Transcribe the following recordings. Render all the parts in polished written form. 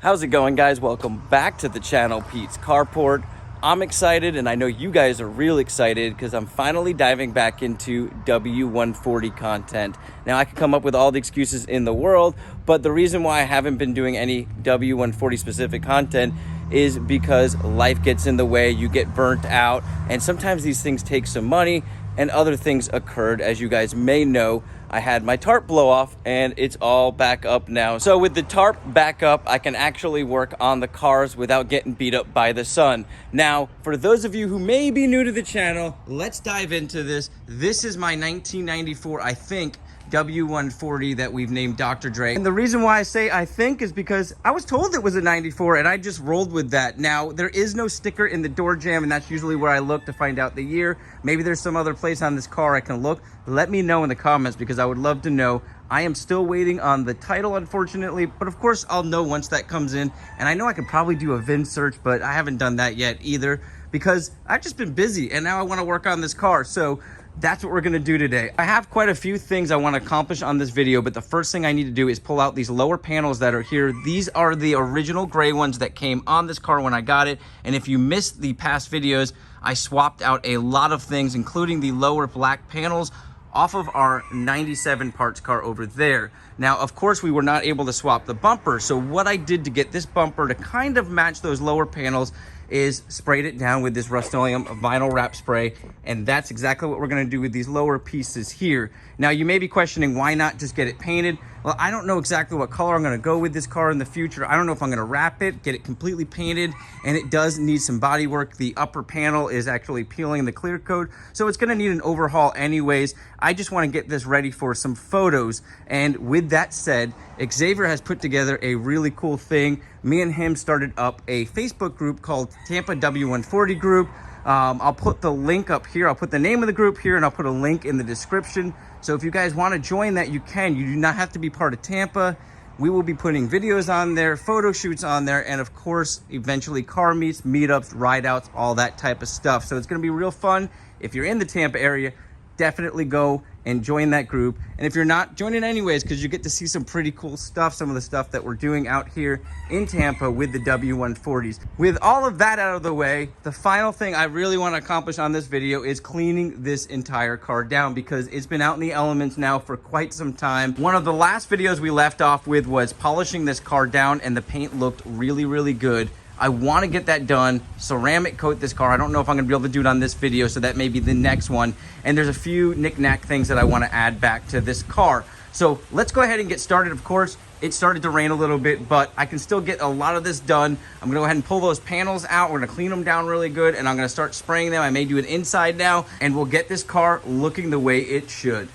How's it going, guys? Welcome back to the channel, Pete's Carport. I'm excited, and I know you guys are real excited because I'm finally diving back into W140 content. Now, I could come up with all the excuses in the world, but the reason why I haven't been doing any W140 specific content is because life gets in the way, you get burnt out, and sometimes these things take some money, and other things occurred. As you guys may know, I had my tarp blow off and it's all back up now. So with the tarp back up, I can actually work on the cars without getting beat up by the sun. Now, for those of you who may be new to the channel, let's dive into this. This is my 1994, I think, W140 that we've named Dr. Dre. And the reason why I say I think is because I was told it was a 94 and I just rolled with that. Now, there is no sticker in the door jamb, and that's usually where I look to find out the year. Maybe there's some other place on this car I can look. Let me know in the comments because I would love to know. I am still waiting on the title, unfortunately, but of course I'll know once that comes in. And I know I could probably do a VIN search, but I haven't done that yet either because I've just been busy and now I want to work on this car. So that's what we're gonna do today. I have quite a few things I want to accomplish on this video, but the first thing I need to do is pull out these lower panels that are here. These are the original gray ones that came on this car when I got it. And if you missed the past videos, I swapped out a lot of things, including the lower black panels off of our 97 parts car over there. Now, of course, we were not able to swap the bumper. So what I did to get this bumper to kind of match those lower panels is sprayed it down with this Rust-Oleum vinyl wrap spray, and that's exactly what we're gonna do with these lower pieces here. Now, you may be questioning why not just get it painted. Well, I don't know exactly what color I'm gonna go with this car in the future. I don't know if I'm gonna wrap it, get it completely painted, and it does need some body work. The upper panel is actually peeling the clear coat, so it's gonna need an overhaul anyways. I just wanna get this ready for some photos, and with that said, Xavier has put together a really cool thing. Me and him started up a Facebook group called Tampa W140 group. I'll put the link up here. I'll put the name of the group here, and I'll put a link in the description. So if you guys want to join that, you can. You do not have to be part of Tampa. We will be putting videos on there, photo shoots on there, and of course, eventually car meets, meetups, ride outs, all that type of stuff. So it's going to be real fun. If you're in the Tampa area, definitely go and join that group. And if you're not, join it anyways, because you get to see some pretty cool stuff, some of the stuff that we're doing out here in Tampa with the W140s. With all of that out of the way, the final thing I really want to accomplish on this video is cleaning this entire car down, because it's been out in the elements now for quite some time. One of the last videos we left off with was polishing this car down, and the paint looked really, really good. I want to get that done, ceramic coat this car. I don't know if I'm going to be able to do it on this video, so that may be the next one. And there's a few knick-knack things that I want to add back to this car. So let's go ahead and get started. Of course, it started to rain a little bit, but I can still get a lot of this done. I'm going to go ahead and pull those panels out. We're going to clean them down really good, and I'm going to start spraying them. I may do it inside now, and we'll get this car looking the way it should.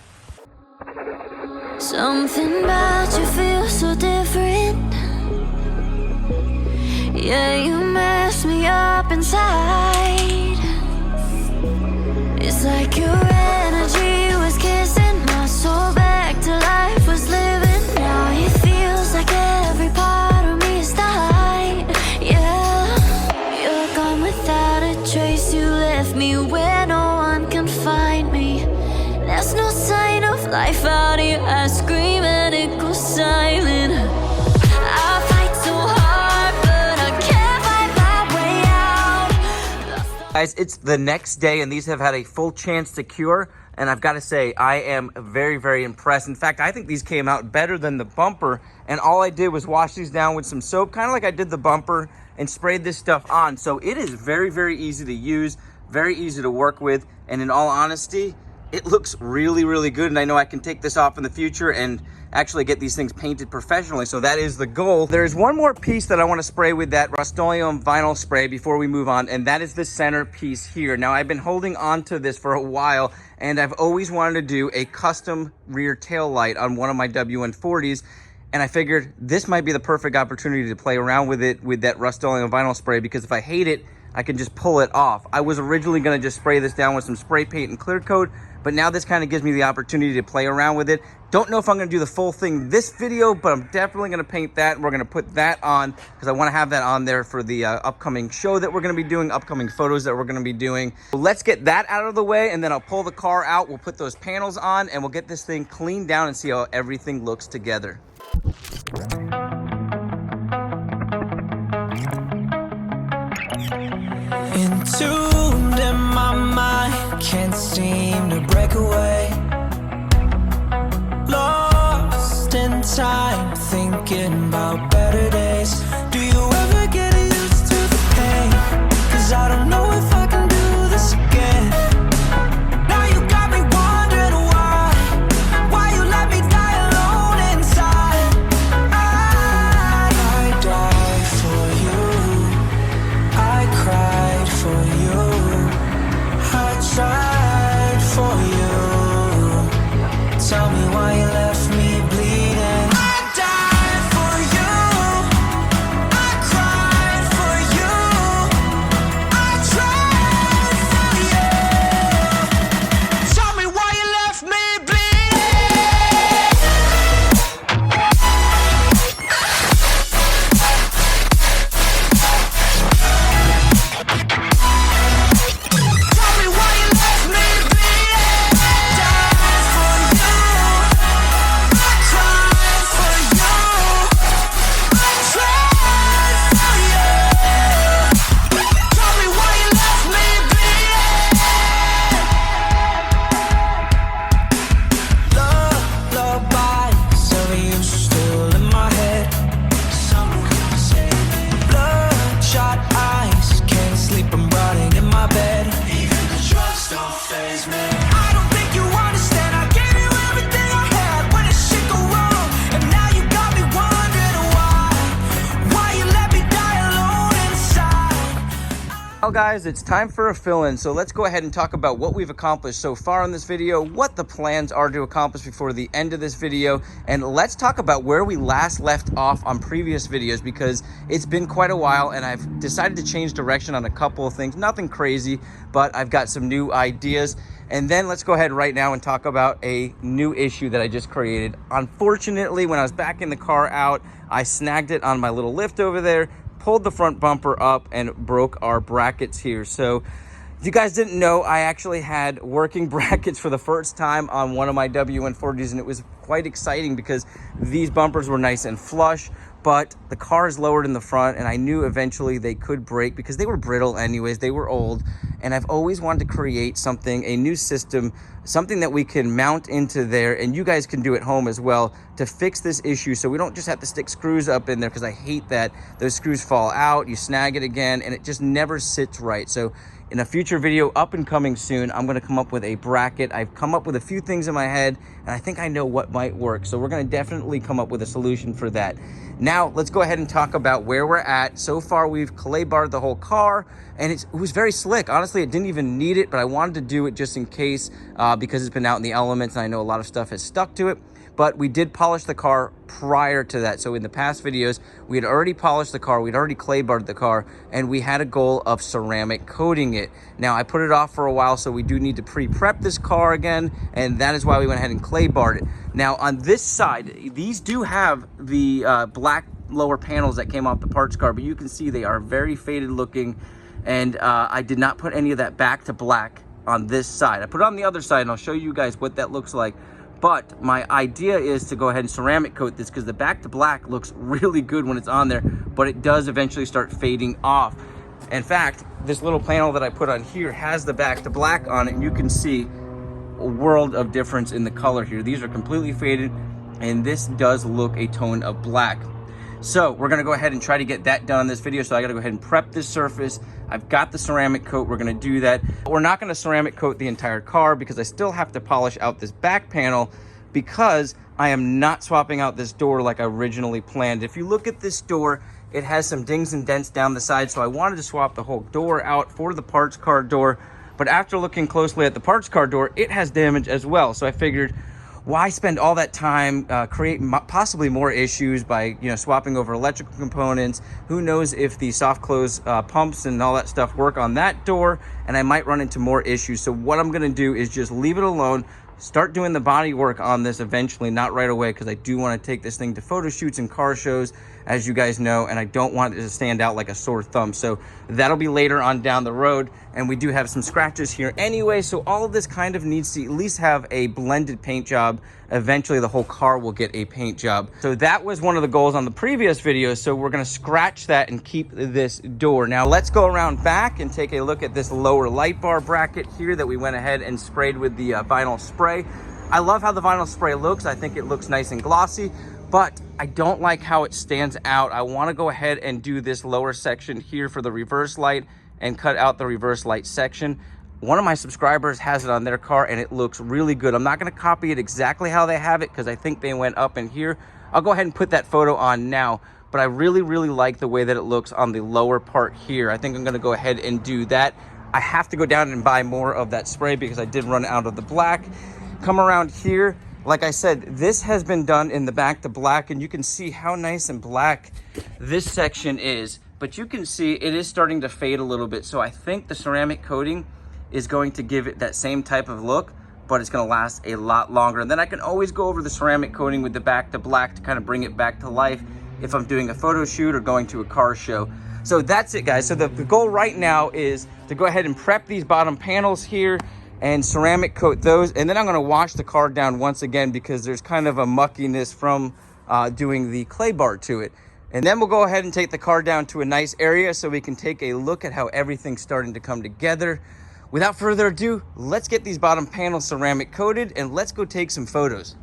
Something about you feels so different. Yeah, you mess me up inside. It's like your energy was kissing my soul back to life, was living. Now it feels like every part of me is died. Yeah, you're gone without a trace. You left me where no one can find me. There's no sign of life out here. I scream and it goes silent. I fight so hard, but I can't find my way out. Guys, it's the next day, and these have had a full chance to cure, and I've got to say, I am very, very impressed. In fact, I think these came out better than the bumper, and all I did was wash these down with some soap, kind of like I did the bumper, and sprayed this stuff on. So it is very, very easy to use, very easy to work with, and in all honesty, it looks really, really good, and I know I can take this off in the future and actually get these things painted professionally, so that is the goal. There's one more piece that I want to spray with that Rust-Oleum vinyl spray before we move on, and that is the center piece here. Now, I've been holding on to this for a while, and I've always wanted to do a custom rear tail light on one of my W140s, and I figured this might be the perfect opportunity to play around with it with that Rust-Oleum vinyl spray, because if I hate it, I can just pull it off. I was originally going to just spray this down with some spray paint and clear coat, but now this kind of gives me the opportunity to play around with it. Don't know if I'm going to do the full thing this video, but I'm definitely going to paint that, and we're going to put that on because I want to have that on there for the upcoming show that we're going to be doing, upcoming photos that we're going to be doing. So let's get that out of the way, and then I'll pull the car out. We'll put those panels on, and we'll get this thing cleaned down and see how everything looks together. Entombed in my mind, can't seem to break away. Lost in time, thinking about better days. Do you ever get used to the pain? 'Cause I don't know if I can do this again. Now you got me wondering why you let me die alone inside. I died for you, I cried for you, I tried for you. Tell me why you left me bleeding. I died for you, I cried for you, I tried for you. Tell me why you left me bleeding. Tell me why you left me bleeding. I died for you, I cried for you, I tried for you. Tell me why you left me bleeding. Lullabies of you still in my head. Bloodshot eyes, can't sleep, I'm rotting in my bed. Even the drugs don't faze me. I don't think you understand. I gave you everything I had. When did shit go wrong? And now you got me wondering why you let me die alone inside. Well guys, it's time for a fill-in, so let's go ahead and talk about what we've accomplished so far in this video, what the plans are to accomplish before the end of this video, and let's talk about where we last left off on previous videos, because it's been quite a while and I've decided to change direction on a couple of things. Nothing crazy, but I've got some new ideas. And then let's go ahead right now and talk about a new issue that I just created. Unfortunately, when I was backing the car out, I snagged it on my little lift over there, pulled the front bumper up, and broke our brackets here. So if you guys didn't know, I actually had working brackets for the first time on one of my W140s, and it was quite exciting because these bumpers were nice and flush, but the car is lowered in the front, and I knew eventually they could break because they were brittle anyways, they were old, and I've always wanted to create something, a new system, something that we can mount into there, and you guys can do at home as well, to fix this issue so we don't just have to stick screws up in there, because I hate that those screws fall out, you snag it again, and it just never sits right. So in a future video up and coming soon, I'm going to come up with a bracket. I've come up with a few things in my head, and I think I know what might work. So we're going to definitely come up with a solution for that. Now, let's go ahead and talk about where we're at. So far, we've clay barred the whole car, and it was very slick. Honestly, it didn't even need it, but I wanted to do it just in case because it's been out in the elements, and I know a lot of stuff has stuck to it. But we did polish the car prior to that. So in the past videos, we had already polished the car, we'd already clay barred the car, and we had a goal of ceramic coating it. Now, I put it off for a while, so we do need to pre-prep this car again, and that is why we went ahead and clay barred it. Now, on this side, these do have the black lower panels that came off the parts car, but you can see they are very faded looking, and I did not put any of that back to black on this side. I put it on the other side, and I'll show you guys what that looks like. But my idea is to go ahead and ceramic coat this, because the back to black looks really good when it's on there, but it does eventually start fading off. In fact, this little panel that I put on here has the back to black on it, and you can see a world of difference in the color here. These are completely faded, and this does look a tone of black. So we're gonna go ahead and try to get that done in this video. So I gotta go ahead and prep this surface. I've got the ceramic coat, we're gonna do that. We're not gonna ceramic coat the entire car because I still have to polish out this back panel, because I am not swapping out this door like I originally planned. If you look at this door, it has some dings and dents down the side, so I wanted to swap the whole door out for the parts car door. But after looking closely at the parts car door, it has damage as well. So I figured, why spend all that time, create possibly more issues by, swapping over electrical components? Who knows if the soft close pumps and all that stuff work on that door, and I might run into more issues. So what I'm gonna do is just leave it alone, start doing the body work on this eventually, not right away, because I do want to take this thing to photo shoots and car shows, as you guys know, and I don't want it to stand out like a sore thumb. So that'll be later on down the road. And we do have some scratches here anyway, so all of this kind of needs to at least have a blended paint job. Eventually the whole car will get a paint job. So that was one of the goals on the previous video, so we're gonna scratch that and keep this door. Now let's go around back and take a look at this lower light bar bracket here that we went ahead and sprayed with the vinyl spray. I love how the vinyl spray looks. I think it looks nice and glossy, but I don't like how it stands out. I wanna go ahead and do this lower section here for the reverse light and cut out the reverse light section. One of my subscribers has it on their car and it looks really good. I'm not gonna copy it exactly how they have it because I think they went up in here. I'll go ahead and put that photo on now, but I really like the way that it looks on the lower part here. I think I'm gonna go ahead and do that. I have to go down and buy more of that spray because I did run out of the black. Come around here. Like I said, this has been done in the back to black, and you can see how nice and black this section is. But you can see it is starting to fade a little bit. So I think the ceramic coating is going to give it that same type of look, but it's gonna last a lot longer. And then I can always go over the ceramic coating with the back to black to kind of bring it back to life if I'm doing a photo shoot or going to a car show. So that's it, guys. So the goal right now is to go ahead and prep these bottom panels here and ceramic coat those, and then I'm gonna wash the car down once again because there's kind of a muckiness from doing the clay bar to it. And then we'll go ahead and take the car down to a nice area so we can take a look at how everything's starting to come together. Without further ado, let's get these bottom panels ceramic coated and let's go take some photos.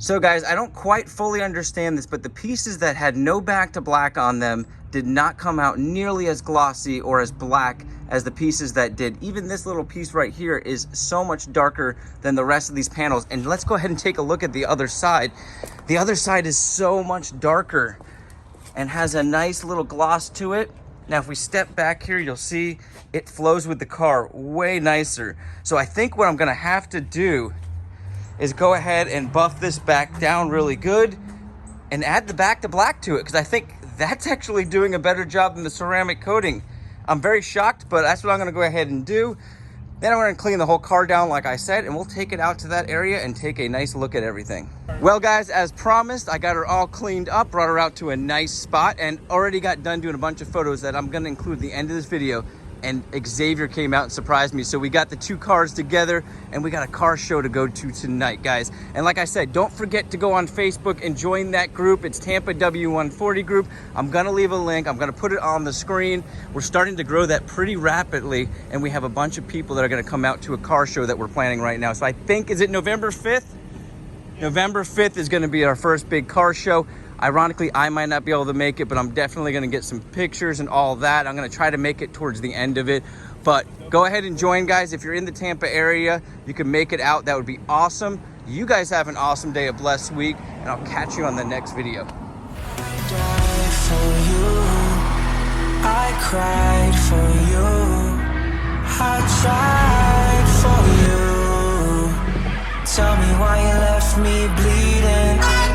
So guys, I don't quite fully understand this, but the pieces that had no back to black on them did not come out nearly as glossy or as black as the pieces that did. Even this little piece right here is so much darker than the rest of these panels. And let's go ahead and take a look at the other side. The other side is so much darker and has a nice little gloss to it. Now, if we step back here, you'll see it flows with the car way nicer. So I think what I'm gonna have to do is go ahead and buff this back down really good and add the back to black to it, because I think that's actually doing a better job than the ceramic coating. I'm very shocked, but that's what I'm gonna go ahead and do. Then I'm gonna clean the whole car down like I said, and we'll take it out to that area and take a nice look at everything. Well guys, as promised, I got her all cleaned up, brought her out to a nice spot, and already got done doing a bunch of photos that I'm gonna include at the end of this video. And Xavier came out and surprised me. So we got the two cars together and we got a car show to go to tonight, guys. And like I said, don't forget to go on Facebook and join that group. It's Tampa W140 group. I'm gonna leave a link. I'm gonna put it on the screen. We're starting to grow that pretty rapidly, and we have a bunch of people that are gonna come out to a car show that we're planning right now. So I think, is it November 5th? November 5th is gonna be our first big car show. Ironically, I might not be able to make it, but I'm definitely gonna get some pictures and all that. I'm gonna try to make it towards the end of it. But go ahead and join, guys. If you're in the Tampa area, you can make it out. That would be awesome. You guys have an awesome day, a blessed week, and I'll catch you on the next video. I cried for you, I tried for you. Tell me why you left me bleeding.